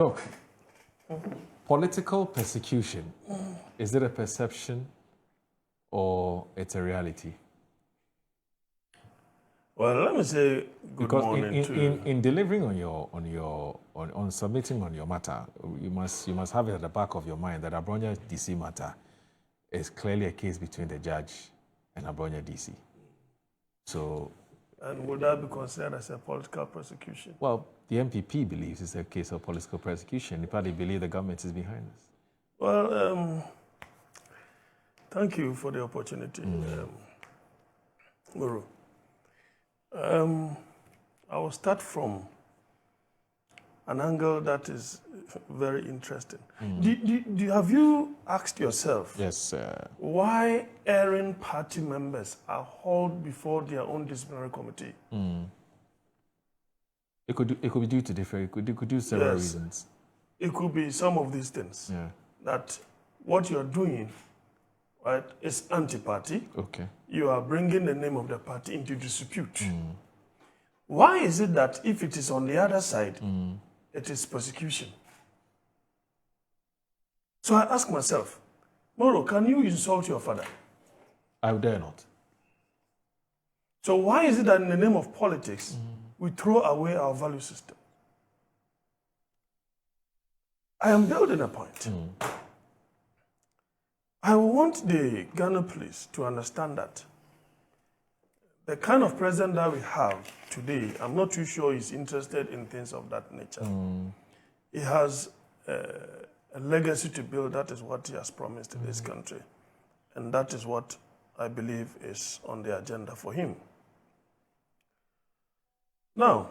Look, political persecution, is it a perception or it's a reality? Well, let me say good morning to in delivering on submitting on your matter, you must have it at the back of your mind that Abronya DC matter is clearly a case between the judge and Abronya DC. So, and would that be considered as a political persecution? Well, the MPP believes it's a case of political persecution. In fact, they believe the government is behind this. Well, thank you for the opportunity, Muru. I will start from an angle that is very interesting. Have you asked yourself why erring party members are hauled before their own disciplinary committee? It could be due to different. It could do several reasons. It could be some of these things. Yeah. That what you're doing, right, is anti-party. Okay. You are bringing the name of the party into disrepute. Why is it that if it is on the other side, it is persecution? So I ask myself, Moro, can you insult your father? I dare not. So why is it that in the name of politics, we throw away our value system? I am building a point. I want the Ghana police to understand that the kind of president that we have today, I'm not too sure he's interested in things of that nature. He has a legacy to build. That is what he has promised to this country. And that is what I believe is on the agenda for him. Now,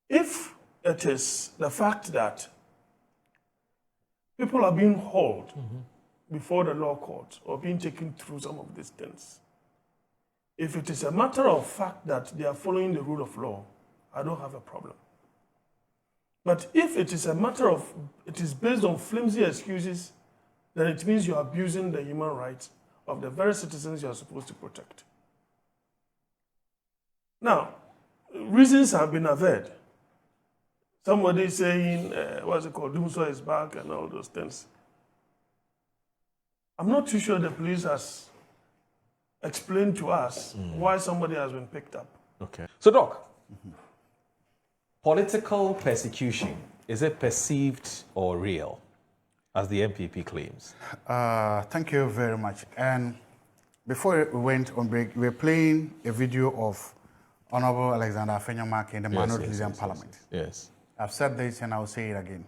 if it is the fact that people are being hauled before the law court or being taken through some of these things, if it is a matter of fact that they are following the rule of law, I don't have a problem. But if it is a matter of, it is based on flimsy excuses, then it means you are abusing the human rights of the very citizens you are supposed to protect. Now, reasons have been averred. Somebody saying, what's it called, Doomsday is back and all those things. I'm not too sure the police has explained to us why somebody has been picked up. Okay. So, Doc, political persecution, is it perceived or real, as the MPP claims? Thank you very much. And before we went on break, we were playing a video of Honorable Alexander Afenyo-Markin, the minority leader in Parliament. Yes. I've said this and I'll say it again.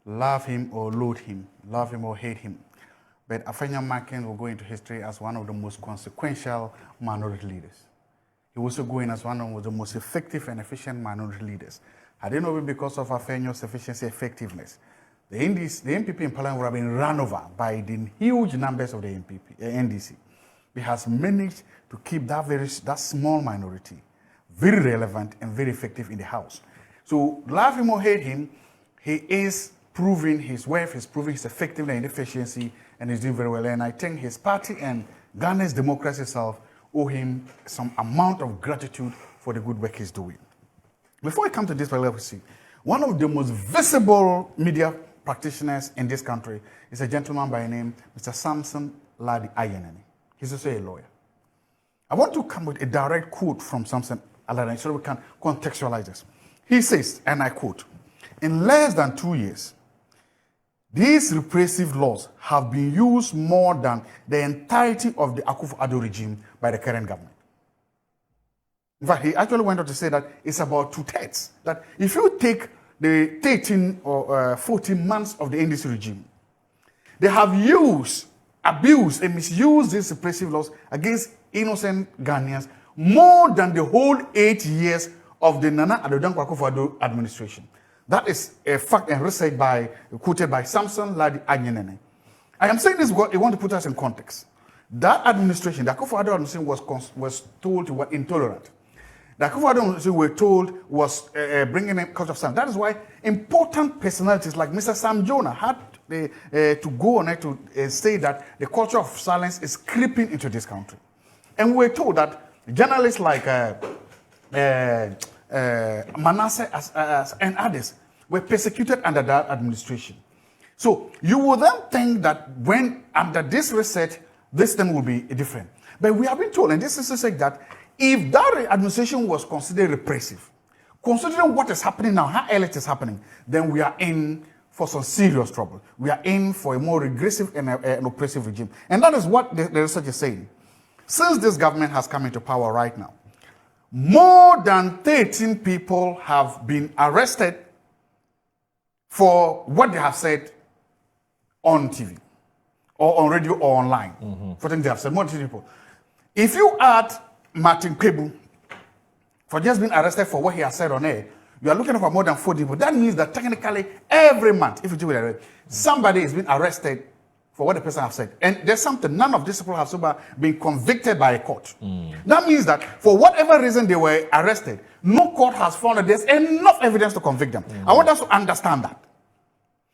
Love him or loathe him, love him or hate him. But Afenyo-Markin will go into history as one of the most consequential minority leaders. He will also go in as one of the most effective and efficient minority leaders. I didn't know it because of Afenyo's efficiency, effectiveness. The MPP in Parliament would have been run over by the huge numbers of the NDC. He has managed to keep that small minority very relevant and very effective in the House. So, love him or hate him, he is proving his worth, he's proving his effectiveness and efficiency, and he's doing very well. And I think his party and Ghana's democracy itself owe him some amount of gratitude for the good work he's doing. Before I come to this, one of the most visible media practitioners in this country is a gentleman by the name Mr. Samson Ladi Ayenene. He's also a lawyer. I want to come with a direct quote from Samson Ladi so we can contextualize this. He says, and I quote, "In less than 2 years, these repressive laws have been used more than the entirety of the Akufo-Addo regime by the current government." In fact, he actually went on to say that it's about 2/3. That if you take the 13 or 14 months of the NDC regime, they have used, abused, and misused these repressive laws against innocent Ghanaians more than the whole 8 years of the Nana Akufo-Addo administration. That is a fact and research quoted by Samson Ladi Ayenene. I am saying this because I want to put us in context. That administration, the Akufo-Addo administration was told to be intolerant. The Akufo-Addo administration were told was bringing a culture of silence. That is why important personalities like Mr. Sam Jonah had to go on it to say that the culture of silence is creeping into this country. And we were told that journalists like Manasseh and others were persecuted under that administration. So you will then think that when under this reset, this thing will be different. But we have been told, and this is to say that if that administration was considered repressive, considering what is happening now, how early it is happening, then we are in for some serious trouble. We are in for a more regressive and an oppressive regime. And that is what the research is saying. Since this government has come into power right now, more than 13 people have been arrested for what they have said on TV or on radio or online. For things they have said, more than 13 people. If you add Martin Kwebu for just being arrested for what he has said on air, you are looking for more than 40 people. That means that technically every month, if you do it, somebody is being arrested for what the person has said. And there's something, none of these people have so far been convicted by a court. That means that for whatever reason they were arrested, no court has found that there's enough evidence to convict them. I want us to understand that.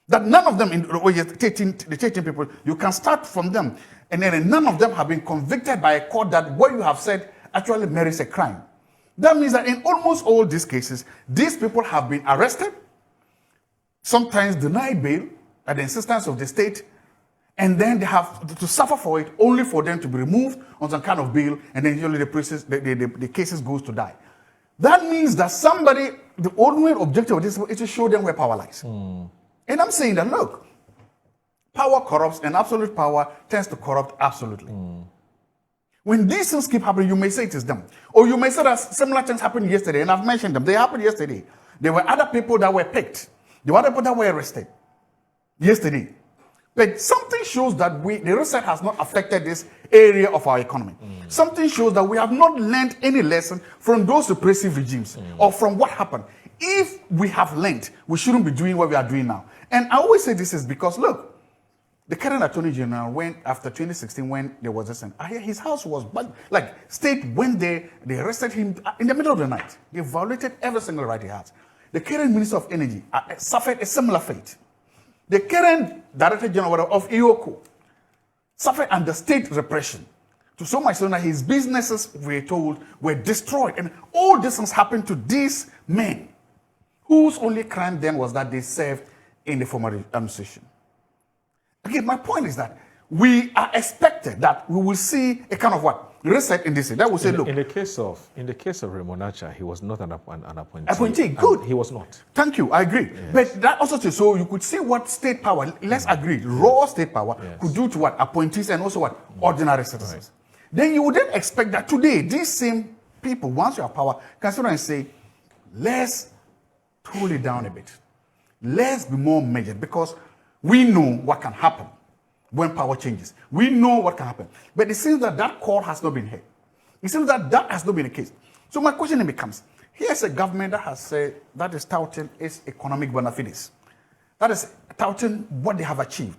That none of them, the 13 people, you can start from them, and then none of them have been convicted by a court that what you have said actually merits a crime. That means that in almost all these cases, these people have been arrested, sometimes denied bail at the insistence of the state, and then they have to suffer for it, only for them to be removed on some kind of bail, and then usually the cases goes to die. That means that somebody, the only objective of this is to show them where power lies. And I'm saying that, look, power corrupts, and absolute power tends to corrupt absolutely. When these things keep happening, you may say it is them. Or you may say that similar things happened yesterday, and I've mentioned them. They happened yesterday. There were other people that were picked. There were other people that were arrested yesterday. But something shows that the reset has not affected this area of our economy. Something shows that we have not learned any lesson from those repressive regimes or from what happened. If we have learned, we shouldn't be doing what we are doing now. And I always say this is because, look, the current Attorney General went after 2016 when there was this, his house was, like, state went there, they arrested him in the middle of the night. They violated every single right he has. The current Minister of Energy suffered a similar fate. The current Director General of EOCO suffered under state repression. To so much so that his businesses, we're told, were destroyed. And all these things happened to these men, whose only crime then was that they served in the former administration. Again, my point is that we are expected that we will see a kind of what? Reset in this. That will say, look. In the case of Remonacha, he was not an appointee. Appointee, good. He was not. Thank you, I agree. Yes. But that also, so you could see what state power, let's agree, raw state power could do to what? Appointees and also what? Ordinary citizens. Right. Then you would then expect that today, these same people, once you have power, can sit down and say, let's tone it down a bit. Let's be more measured, because we know what can happen when power changes. We know what can happen. But it seems that that call has not been heard. It seems that that has not been the case. So my question then becomes, here's a government that has said that is touting its economic benefits. That is touting what they have achieved.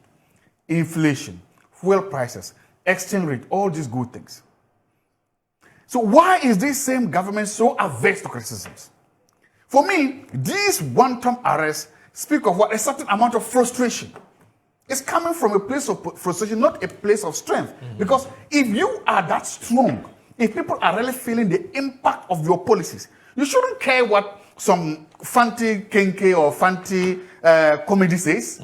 Inflation, fuel prices, exchange rate, all these good things. So why is this same government so averse to criticisms? For me, these one-time arrests speak of what? A certain amount of frustration. It's coming from a place of frustration, not a place of strength. Because if you are that strong, if people are really feeling the impact of your policies, you shouldn't care what some fancy kenke or fancy comedy says.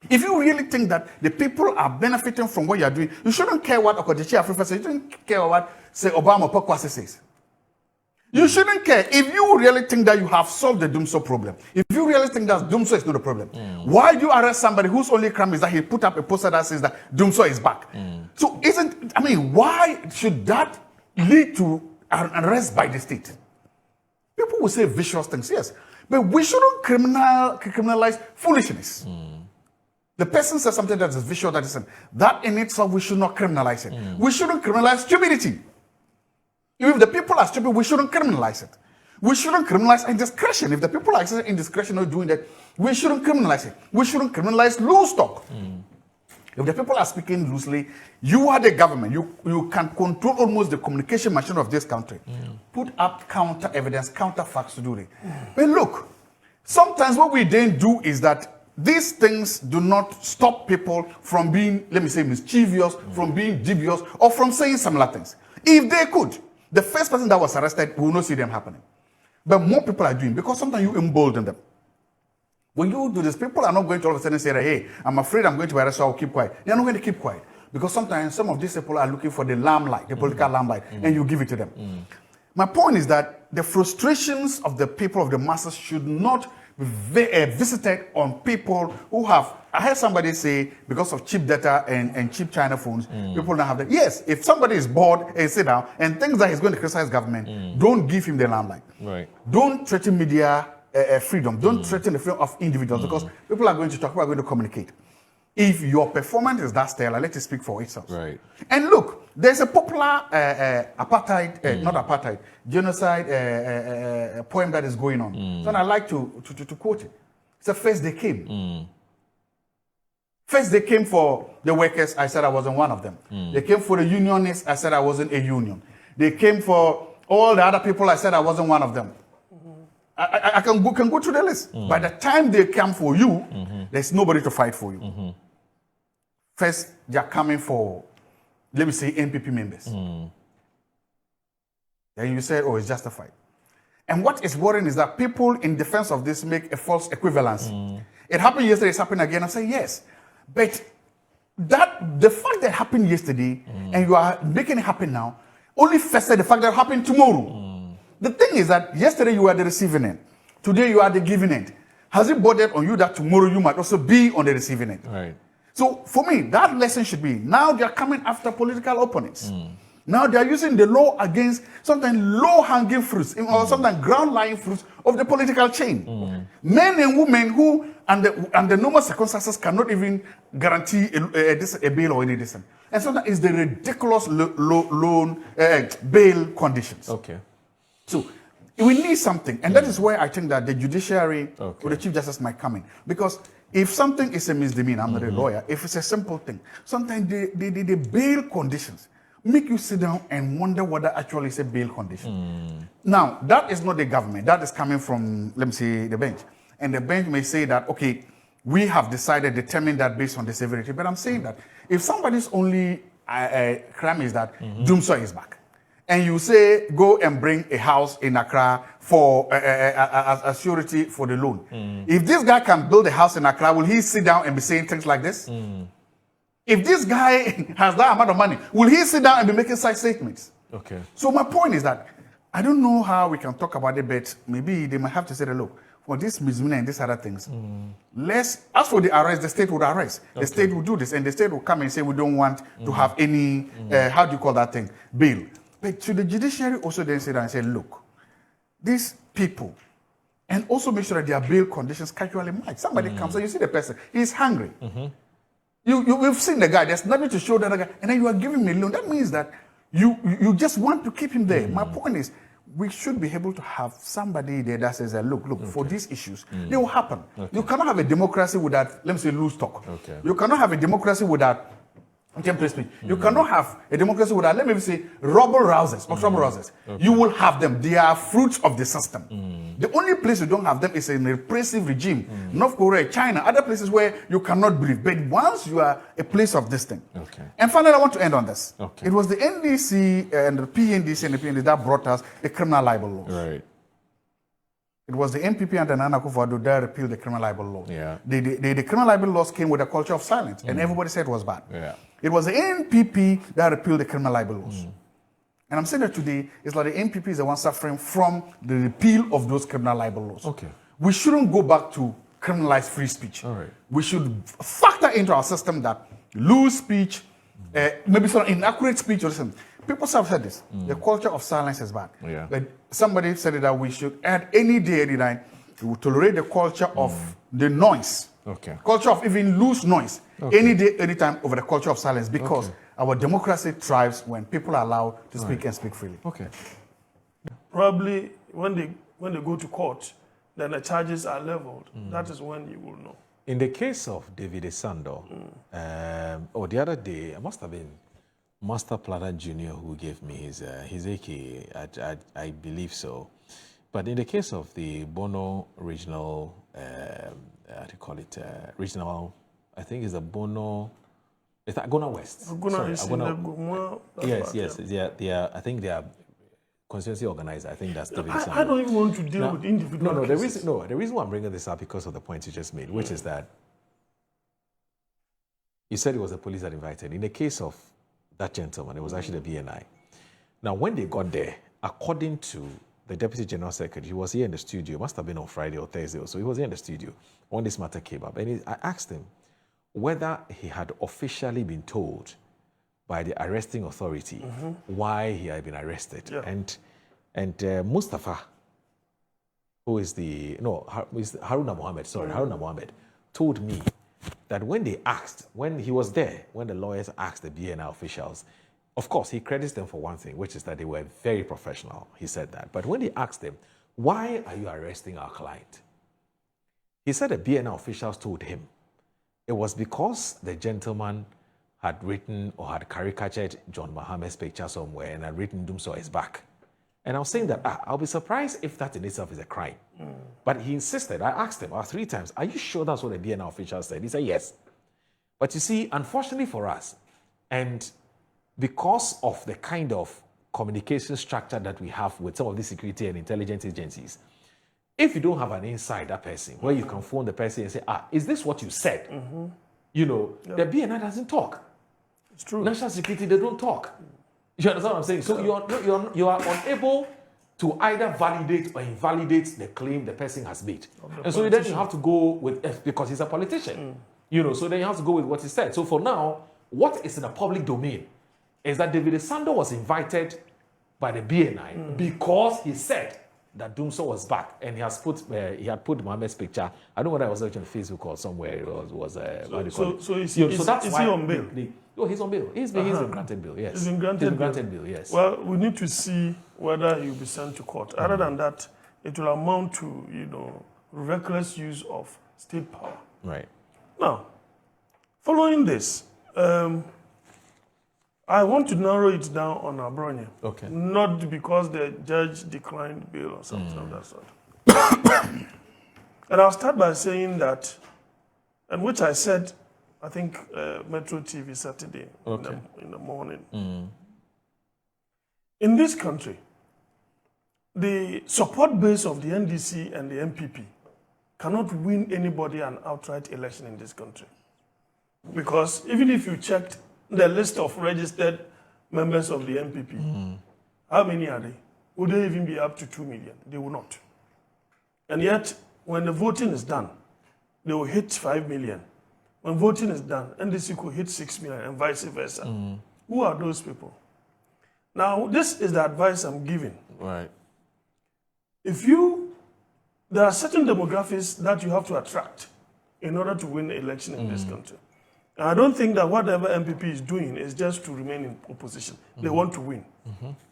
If you really think that the people are benefiting from what you are doing, you shouldn't care what Okojechi Afrifa says. You shouldn't care what, say, Obama Pokwase says. You shouldn't care. If you really think that you have solved the Dumso problem, if you really think that Dumso is not a problem, why do you arrest somebody whose only crime is that he put up a poster that says that Dumso is back? So why should that lead to an arrest by the state? People will say vicious things, yes, but we shouldn't criminalize foolishness. The person says something that is vicious, that in itself we should not criminalize it. We shouldn't criminalize stupidity. If the people are stupid, we shouldn't criminalize it. We shouldn't criminalize indiscretion. If the people are exercising indiscretion or doing that, we shouldn't criminalize it. We shouldn't criminalize loose talk. If the people are speaking loosely, you are the government. You can control almost the communication machine of this country. Put up counter evidence, counter facts to do it. But look, sometimes what we then do is that these things do not stop people from being, let me say, mischievous, from being dubious, or from saying similar things. If they could, the first person that was arrested, we will not see them happening. But more people are doing, because sometimes you embolden them. When you do this, people are not going to all of a sudden say, that, hey, I'm afraid I'm going to be arrested, so I'll keep quiet. They're not going to keep quiet. Because sometimes some of these people are looking for the limelight, the political limelight, and you give it to them. My point is that the frustrations of the people, of the masses, should not be visited on people who have. I heard somebody say, because of cheap data and cheap China phones, people don't have that. Yes, if somebody is bored and sit down and thinks that he's going to criticize government, don't give him the limelight. Right. Don't threaten media freedom. Don't threaten the freedom of individuals because people are going to talk, people are going to communicate. If your performance is that stellar, let it speak for itself. Right. And look, there's a popular apartheid, not apartheid, genocide poem that is going on. So I like to quote it. It's the first they came. First they came for the workers, I said I wasn't one of them. They came for the unionists, I said I wasn't a union. They came for all the other people, I said I wasn't one of them. I can go through the list. By the time they come for you, there's nobody to fight for you. First, they're coming for, let me say, NPP members. Then you say, oh, it's justified. And what is worrying is that people in defense of this make a false equivalence. It happened yesterday, it's happening again. I say, yes. But the fact that it happened yesterday and you are making it happen now only festered the fact that it happened tomorrow. The thing is that yesterday you were the receiving end. Today you are the giving end. Has it bothered on you that tomorrow you might also be on the receiving end? Right. So for me, that lesson should be, now they are coming after political opponents. Now they are using the law against sometimes low-hanging fruits or sometimes ground-lying fruits of the political chain. Men and women who, under normal circumstances, cannot even guarantee a bail or any distance. And sometimes it's the ridiculous loan bail conditions. Okay. So we need something, and that is where I think that the judiciary or the Chief Justice might come in. Because if something is a misdemeanor, I'm not a lawyer, if it's a simple thing, sometimes the bail conditions make you sit down and wonder whether actually it's a bail condition. Now, that is not the government. That is coming from, let me say, the bench. And the bench may say that, okay, we have determined that based on the severity. But I'm saying that if somebody's only crime is that Doomsday is back, and you say, go and bring a house in Accra for a surety for the loan. If this guy can build a house in Accra, will he sit down and be saying things like this? If this guy has that amount of money, will he sit down and be making such statements? Okay. So my point is that I don't know how we can talk about it, but maybe they might have to say, look, for this misdemeanor and these other things, as for the arrest, the state would arrest. The state will do this, and the state will come and say, we don't want to have any, how do you call that thing, bail. But to the judiciary also then sit down and say, look, these people, and also make sure that their bail conditions casually match. Somebody comes and you see the person, he's hungry. We've seen the guy, there's nothing to show that guy, and then you are giving him a loan. That means that you just want to keep him there. My point is, we should be able to have somebody there that says, look, for these issues, they will happen. You cannot have a democracy without, let me say, loose talk. You cannot have a democracy without temporary speech. You cannot have a democracy without, let me say, trouble rousers or trouble rousers. You will have them. They are fruits of the system. The only place you don't have them is in a repressive regime. North Korea, China, other places where you cannot breathe. But once you are a place of this thing. And finally, I want to end on this. It was the NDC and the PNDC and the PNDC that brought us the criminal libel laws. Right. It was the NPP and the Nana Akufo-Addo that repealed the criminal libel law. The criminal libel laws came with a culture of silence, and everybody said it was bad. It was the NPP that repealed the criminal libel laws. And I'm saying that today, it's like the NPP is the one suffering from the repeal of those criminal libel laws. We shouldn't go back to criminalize free speech. We should factor into our system that loose speech, maybe some inaccurate speech or something. People have said this. The culture of silence is bad. But somebody said that we should add any day, any night, to tolerate the culture of the noise. Culture of even loose noise. Any day, any time over the culture of silence, because our democracy thrives when people are allowed to speak and speak freely. Probably when they go to court, then the charges are leveled. That is when you will know. In the case of David Esando, the other day, it must have been Master Plata Jr. who gave me his AK, I believe so. But in the case of the Bono regional, how do you call it, regional, I think it's a Bono, it's Agona West. Agona is in the Gumwa. Yes. I think they are constituency organizer. I think that's David I Samuel. don't even want to deal with individual cases. The reason why I'm bringing this up because of the point you just made, which is that you said it was the police that invited. In the case of that gentleman, it was actually the BNI. Now, when they got there, according to the Deputy General Secretary, he was here in the studio, must have been on Friday or Thursday or so, he was here in the studio when this matter came up. And I asked him whether he had officially been told by the arresting authority why he had been arrested. Yeah. And Mustafa, who is Haruna Mohammed, Haruna Mohammed, told me that when he was there, when the lawyers asked the BNI officials, of course, he credits them for one thing, which is that they were very professional. He said that. But when they asked them, why are you arresting our client? He said the BNI officials told him it was because the gentleman had written or had caricatured John Mohammed's picture somewhere and had written Dumso is back. And I was saying that I'll be surprised if that in itself is a crime. But he insisted. I asked him 3 times, are you sure that's what the BNI officials said? He said yes. But you see, unfortunately for us, and because of the kind of communication structure that we have with some of the security and intelligence agencies, if you don't have an insider person where you can phone the person and say, is this what you said? You know, the BNI doesn't talk. It's true. National security, they don't talk. You understand what I'm saying? So you are unable to either validate or invalidate the claim the person has made. And so then you have to go with, because he's a politician, you know, so then you have to go with what he said. So for now, what is in the public domain is that David Sando was invited by the BNI because he said that Dumso was back, and he had put Mohammed's picture. I don't know whether I was on Facebook or somewhere. It was so that's why he on bail? He's on bail. He's been granted bail. Yes, he's been granted bail. Yes. Well, we need to see whether he will be sent to court. Other than that, it will amount to reckless use of state power. Right. Now, following this, I want to narrow it down on Abronye. Okay. Not because the judge declined bail or something of that sort. And I'll start by saying that, and which I said, I think, Metro TV Saturday in the morning. In this country, the support base of the NDC and the MPP cannot win anybody an outright election in this country. Because even if you checked the list of registered members of the MPP, how many are they? Would they even be up to 2 million? They will not. And yet, when the voting is done, they will hit 5 million. When voting is done, NDC could hit 6 million and vice versa. Who are those people? Now, this is the advice I'm giving. Right. There are certain demographics that you have to attract in order to win the election in this country. And I don't think that whatever MPP is doing is just to remain in opposition. They want to win.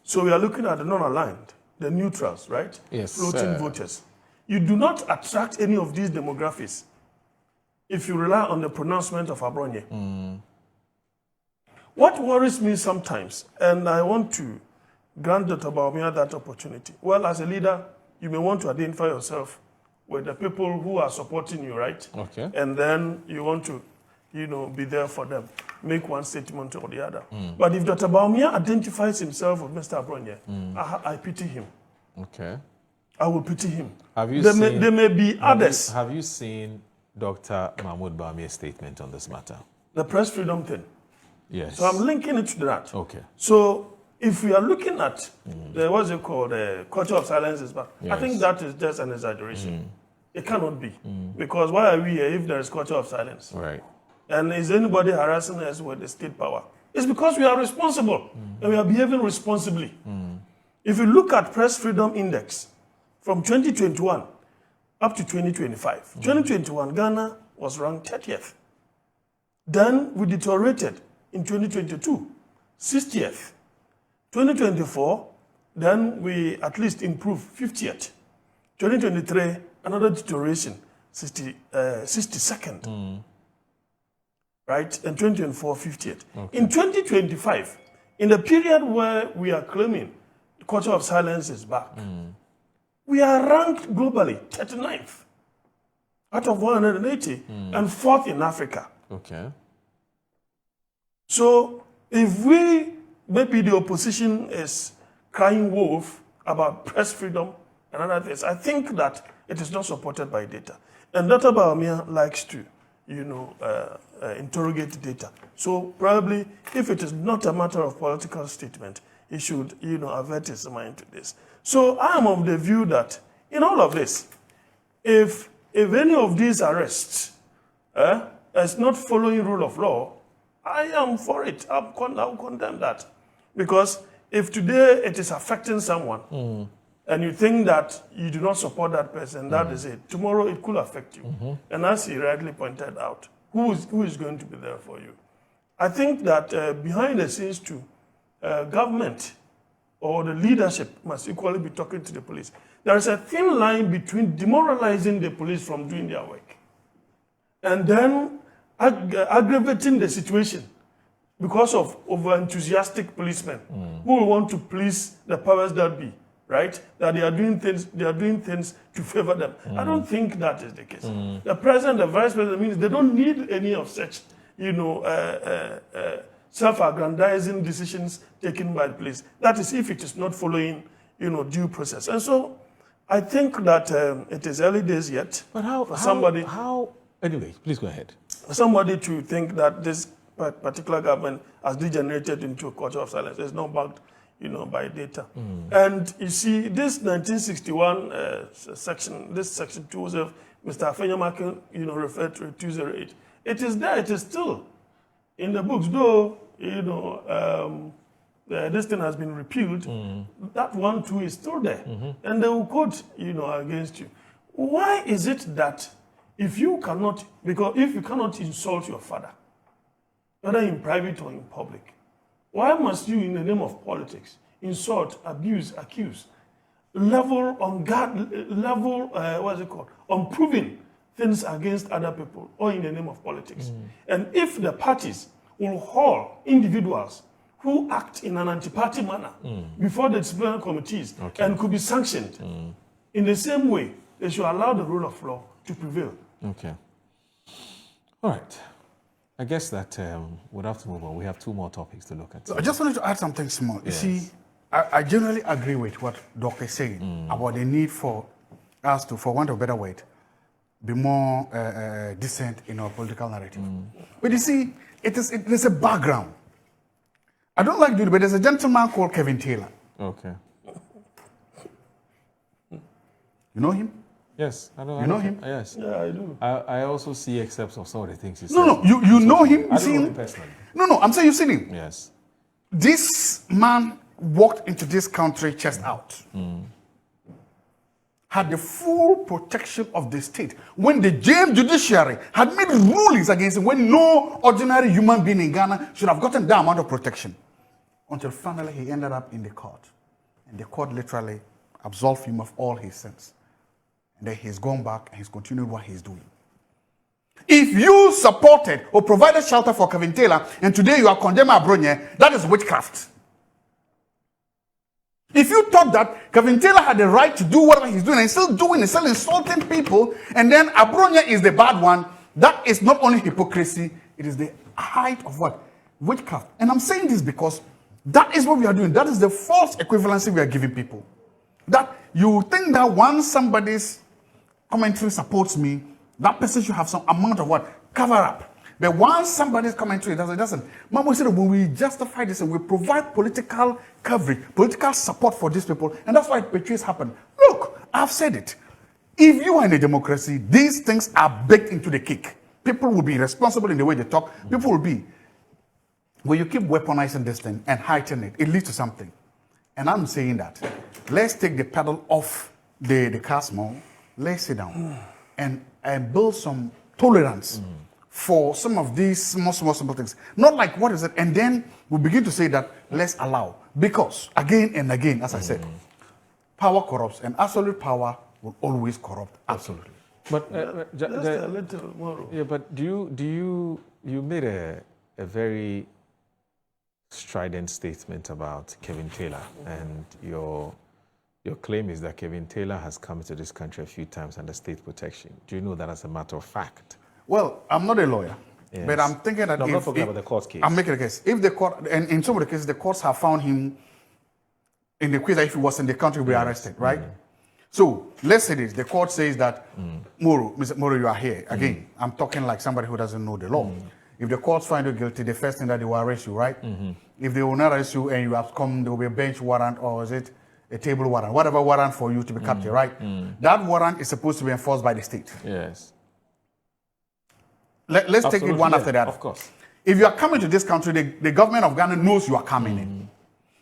So we are looking at the non-aligned, the neutrals, right? Yes. Floating voters. You do not attract any of these demographics if you rely on the pronouncement of Abronye. What worries me sometimes, and I want to grant Dr. Bawumia that opportunity. Well, as a leader, you may want to identify yourself with the people who are supporting you, right? Okay. And then you want to, be there for them, make one statement or the other. But if Dr. Bawumia identifies himself with Mr. Abronye, I pity him. Okay. I will pity him. There may be others. Have you seen Dr. Mahmoud Bawumia's statement on this matter? The press freedom thing. Yes. So I'm linking it to that. Okay. So if we are looking at the culture of silence is back, I think that is just an exaggeration. It cannot be. Because why are we here if there is culture of silence? Right. And is anybody harassing us with the state power? It's because we are responsible and we are behaving responsibly. If you look at Press Freedom Index from 2021 up to 2025, 2021, Ghana was ranked 30th. Then we deteriorated in 2022, 60th. 2024, then we at least improved 50th. 2023, another deterioration, 62nd. Right? And 2024, 50th. Okay. In 2025, in the period where we are claiming the culture of silence is back, we are ranked globally 39th out of 180 and 4th in Africa. Okay. So if maybe the opposition is crying wolf about press freedom and other things. I think that it is not supported by data. And Dr. Bawumia likes to, interrogate data. So probably if it is not a matter of political statement, he should, avert his mind to this. So I am of the view that in all of this, if any of these arrests is not following rule of law, I am for it. I'll condemn that. Because if today it is affecting someone, and you think that you do not support that person, that is it. Tomorrow it could affect you. And as he rightly pointed out, who is going to be there for you? I think that behind the scenes too, government or the leadership must equally be talking to the police. There is a thin line between demoralizing the police from doing their work and then aggravating the situation because of over-enthusiastic policemen who will want to please the powers that be, right? That they are doing things to favor them. I don't think that is the case. The president, the vice president means they don't need any of such, self-aggrandizing decisions taken by the police. That is if it is not following, due process. And so I think that it is early days yet. But anyway, please go ahead. Somebody to think that this particular government has degenerated into a culture of silence is not backed, by data. And you see, this 1961 section 2 of Mr. Afenyo-Markin, referred to 208. It is there. It is still in the books, though. This thing has been repealed. That 1-2 is still there, and they will quote, against you. Why is it that if you cannot insult your father, whether in private or in public, why must you, in the name of politics, insult, abuse, accuse, unproven things against other people, or in the name of politics? And if the parties will haul individuals who act in an anti-party manner before the disciplinary committees and could be sanctioned, in the same way, they should allow the rule of law to prevail. Okay. All right. I guess that we'll have to move on. We have 2 more topics to look at. I just wanted to add something small. Yes. You see, I generally agree with what Doc is saying about the need for us to, for want of a better word, be more decent in our political narrative. But you see, there's a background. I don't like doing it, but there's a gentleman called Kevin Taylor. Okay. You know him? Yes, I know. You know him? Yes. Yeah, I do. I also see excerpts of some of the things he says. No, you know him? I You see don't know him? him personally. No, I'm saying you've seen him. Yes. This man walked into this country chest out. Had the full protection of the state. When the James judiciary had made rulings against him, when no ordinary human being in Ghana should have gotten that amount of protection. Until finally he ended up in the court. And the court literally absolved him of all his sins. And then he's gone back and he's continued what he's doing. If you supported or provided shelter for Kevin Taylor and today you are condemning Abronye, that is witchcraft. If you thought that Kevin Taylor had the right to do whatever he's doing and still doing it, still insulting people, and then Abronye is the bad one, that is not only hypocrisy, it is the height of what? Witchcraft. And I'm saying this because that is what we are doing. That is the false equivalency we are giving people. That you think that once somebody's commentary supports me, that person should have some amount of what? Cover up. But once somebody's commentary doesn't. Mama said when we justify this and we provide political coverage, political support for these people, and that's why betrayals happen. Look, I've said it. If you are in a democracy, these things are baked into the cake. People will be responsible in the way they talk. People will be. When you keep weaponizing this thing and heightening it, it leads to something. And I'm saying that. Let's take the pedal off the car small. Let's sit down and build some tolerance for some of these small things. Not like, what is it? And then we begin to say that let's allow. Because, again and again, as I said, power corrupts, and absolute power will always corrupt. Absolutely. But Just a little more. yeah, but you made a very strident statement about Kevin Taylor, and your claim is that Kevin Taylor has come to this country a few times under state protection. Do you know that as a matter of fact? Well, I'm not a lawyer, Yes. but I'm thinking that No, I'm not talking about the court case. I'm making a case. If the court, and in some of the cases, the courts have found him in the case that if he was in the country, he'll be arrested, right? So let's say this. The court says that, Mr. Moro, you are here. Again, I'm talking like somebody who doesn't know the law. If the courts find you guilty, the first thing that they will arrest you, right? If they will not arrest you and you have come, there will be a bench warrant, or is it a table warrant, whatever warrant for you to be captured, right? That warrant is supposed to be enforced by the state. Yes. Let's take it one after the other. Of course. If you are coming to this country, the government of Ghana knows you are coming in.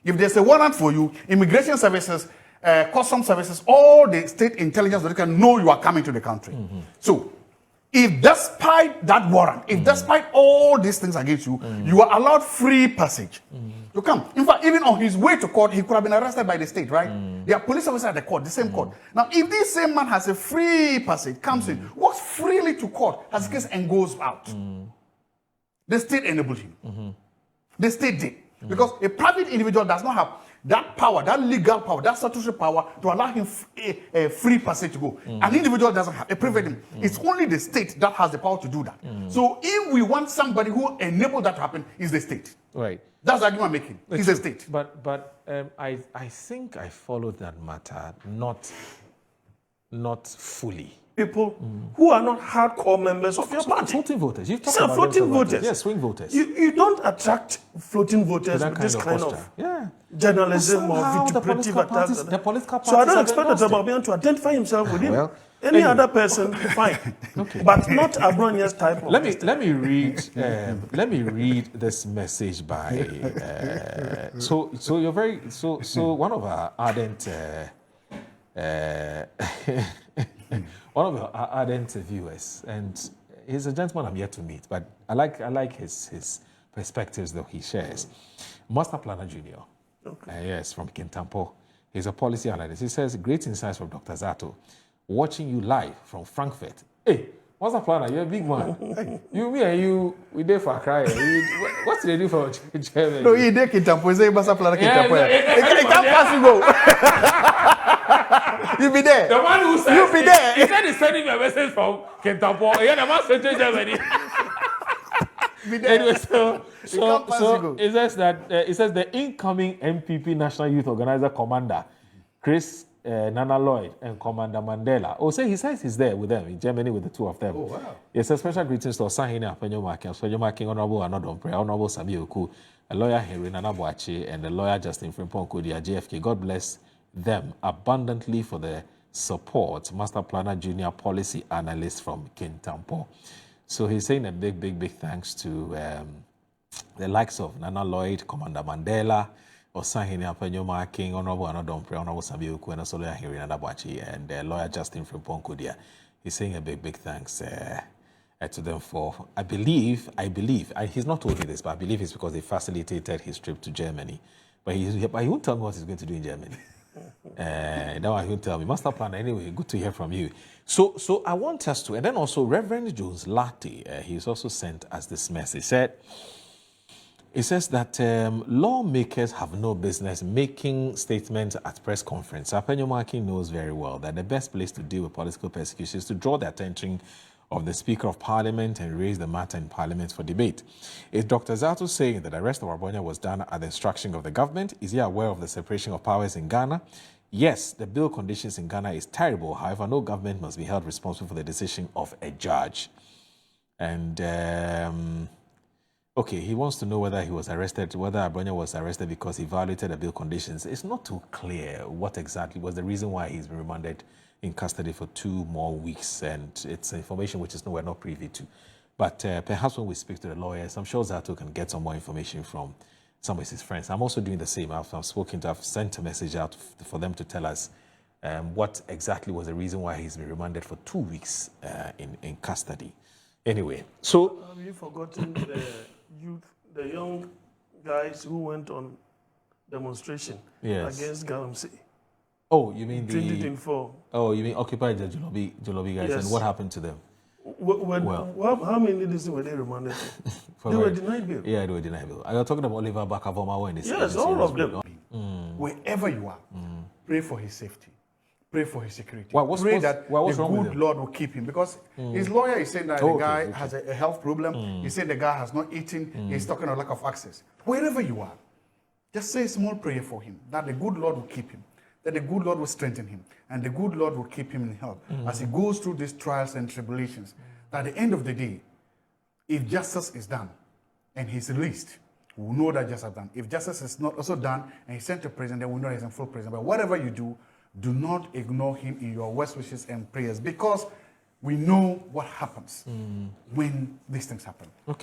If there's a warrant for you, immigration services, custom services, all the state intelligence can know you are coming to the country. So, if despite that warrant, if despite all these things against you, you are allowed free passage to come. In fact, even on his way to court, he could have been arrested by the state, right? There are police officers at the court, the same court. Now, if this same man has a free passage, comes in, walks freely to court, has a case and goes out, the state enabled him. The state did. Because a private individual does not have that power, that legal power, that statutory power to allow him a free passage to go. An individual doesn't have a private. It's only the state that has the power to do that. So if we want somebody who enabled that to happen, is the state. Right. That's the argument I'm making. It's the state. But I think I followed that matter not fully. People who are not hardcore members of your party. Floating voters. You've talked Some about floating them, voters. Yes, swing voters. You don't attract floating voters with this kind posture. of journalism or vituperative attack. The political parties So I don't expect the Tababian to identify himself with him. Well, any other person, fine. But not Abronia's type of. Let me read this message by so you're very so one of our ardent one of our ardent viewers, and he's a gentleman I'm yet to meet, but I like his perspectives that he shares. Master Planner Junior, yes, from Kintampo. He's a policy analyst. He says, great insights from Dr. Zato. Watching you live from Frankfurt. Hey, Master Planner, you're a big man. Me and you, we there for a cry. What did they do for Germany? No, he did Kintampo. He said, Master Planner Kintampo. He can't pass you go. You'll be there. The one who said, you'll be there. He said he's sending me a message from Kintampo. Yeah, the man sent to Germany. Be there. Anyway, so it says that it says the incoming MPP National Youth Organizer Commander, Chris Nana Lloyd and Commander Mandela. He says he's there with them in Germany with the two of them. Oh, wow. It's a special greetings to Sahine Afenyo-Markin, Afenyo-Markin, Honorable Anodon Prayer, Honorable Sabi Oku, a lawyer Henry Nana Boachi, and the lawyer Justin Frimpong Kodia, JFK. God bless them abundantly for the support. Master Planner Junior Policy Analyst from Kintampo. So he's saying a big thanks to the likes of Nana Lloyd, Commander Mandela, Osahini Afenyo-Markin, Honorable Anodon Prayer, Honorable Sabi Oku, and also lawyer Henry Nana Boachi, and lawyer Justin Frimpong Kodia. He's saying a big thanks to them for, I believe, he's not told me this, but I believe it's because they facilitated his trip to Germany. But he won't tell me what he's going to do in Germany. Now he won't tell me. Master Planner, anyway, good to hear from you. So I want us to, and then also Reverend Jones Latte, he's also sent us this message. He says that lawmakers have no business making statements at press conference. Afenyo-Markin knows very well that the best place to deal with political persecution is to draw the attention of the Speaker of Parliament and raise the matter in Parliament for debate. Is Dr. Zato saying that the arrest of Arbonia was done at the instruction of the government? Is he aware of the separation of powers in Ghana? Yes, the bill conditions in Ghana is terrible. However, no government must be held responsible for the decision of a judge. And, okay, he wants to know whether he was arrested, whether Arbonia was arrested because he violated the bill conditions. It's not too clear what exactly was the reason why he's been remanded in custody for 2 more weeks, and it's information which is we're not privy to. But perhaps when we speak to the lawyers, I'm sure Zato can get some more information from some of his friends. I'm also doing the same. I've sent a message out for them to tell us what exactly was the reason why he's been remanded for 2 weeks in custody. Anyway, so... Have you forgotten the young guys who went on demonstration against Galamsey? Oh, you mean the... 2024. Oh, you mean Occupy the Jolobi guys, Yes. and what happened to them? How many days were they remanded? They were denied bail. Yeah, they were denied bail. Are you talking about Oliver Bakavoma when they said... Yes, all of them. Wherever you are, pray for his safety. Pray for his security. Pray that what's the wrong with good him? Lord will keep him. Because his lawyer is saying that the guy has a health problem. He said the guy has not eaten. He's talking of lack of access. Wherever you are, Just say a small prayer for him, that the good Lord will keep him, that the good Lord will strengthen him, and the good Lord will keep him in health as he goes through these trials and tribulations. That at the end of the day, if justice is done and he's released, we will know that justice is done. If justice is not also done and he's sent to prison, then we know he's in full prison. But whatever you do not ignore him in your worst wishes and prayers, because we know what happens when these things happen. Okay.